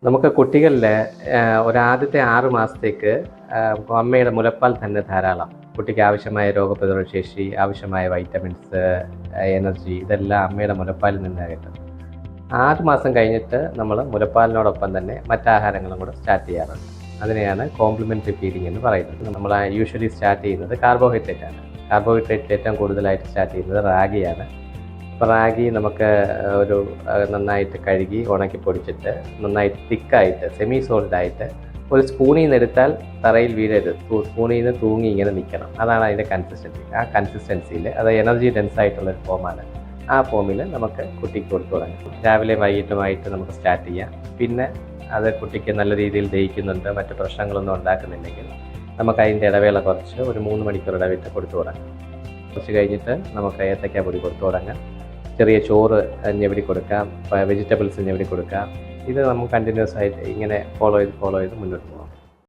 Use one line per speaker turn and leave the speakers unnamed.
നമുക്ക് കുട്ടികളിൽ ഒരാദ്യത്തെ 6 മാസത്തേക്ക് അമ്മയുടെ മുലപ്പാൽ തന്നെ ധാരാളം. കുട്ടിക്ക് ആവശ്യമായ രോഗപ്രതിരോധ ശേഷി, ആവശ്യമായ വൈറ്റമിൻസ്, എനർജി ഇതെല്ലാം അമ്മയുടെ മുലപ്പാലിൽ നിന്നാ കിട്ടും. 6 മാസം കഴിഞ്ഞിട്ട് നമ്മൾ മുലപ്പാലിനോടൊപ്പം തന്നെ മറ്റാഹാരങ്ങളും കൂടെ സ്റ്റാർട്ട് ചെയ്യാറുണ്ട്. അതിനെയാണ് കോംപ്ലിമെൻ്ററി ഫീഡിംഗ് എന്ന് പറയുന്നത്. നമ്മൾ യൂഷ്വലി സ്റ്റാർട്ട് ചെയ്യുന്നത് കാർബോഹൈഡ്രേറ്റ് ആണ്. കാർബോഹൈഡ്രേറ്റ് ഏറ്റവും കൂടുതലായിട്ട് സ്റ്റാർട്ട് ചെയ്യുന്നത് റാഗിയാണ്. അപ്പോൾ റാഗി നമുക്ക് ഒരു നന്നായിട്ട് കഴുകി ഉണക്കി പൊടിച്ചിട്ട് നന്നായിട്ട് തിക്കായിട്ട് സെമി സോളിഡായിട്ട് ഒരു സ്പൂണിൽ നിന്ന് എടുത്താൽ തറയിൽ വീഴരുത്. സ്പൂണിൽ നിന്ന് തൂങ്ങി ഇങ്ങനെ നിൽക്കണം. അതാണ് അതിൻ്റെ കൺസിസ്റ്റൻസി. ആ കൺസിസ്റ്റൻസിയിൽ അത് എനർജി ഡെൻസ് ആയിട്ടുള്ളൊരു ഫോമാണ്. ആ ഫോമിൽ നമുക്ക് കുട്ടിക്ക് കൊടുത്തു തുടങ്ങാം. രാവിലെ വൈകിട്ടുമായിട്ട് നമുക്ക് സ്റ്റാർട്ട് ചെയ്യാം. പിന്നെ അത് കുട്ടിക്ക് നല്ല രീതിയിൽ ദഹിക്കുന്നുണ്ട്, മറ്റ് പ്രശ്നങ്ങളൊന്നും ഉണ്ടാക്കുന്നില്ലെങ്കിൽ നമുക്ക് അതിൻ്റെ ഇടവേള കുറച്ച് ഒരു 3 മണിക്കൂർ ഇടവിട്ട് കൊടുത്തു തുടങ്ങാം. കുറച്ച് കഴിഞ്ഞിട്ട് നമുക്ക് ഏത്തയ്ക്ക പൊടി കൊടുത്തു തുടങ്ങാം. ചെറിയ ചോറ് ഞെവിടി കൊടുക്കാം, വെജിറ്റബിൾസ് ഞെവിടി കൊടുക്കാം. ഇത് നമുക്ക് കണ്ടിന്യൂസ് ആയിട്ട് ഇങ്ങനെ ഫോളോ ചെയ്ത് മുന്നോട്ട് പോകാം.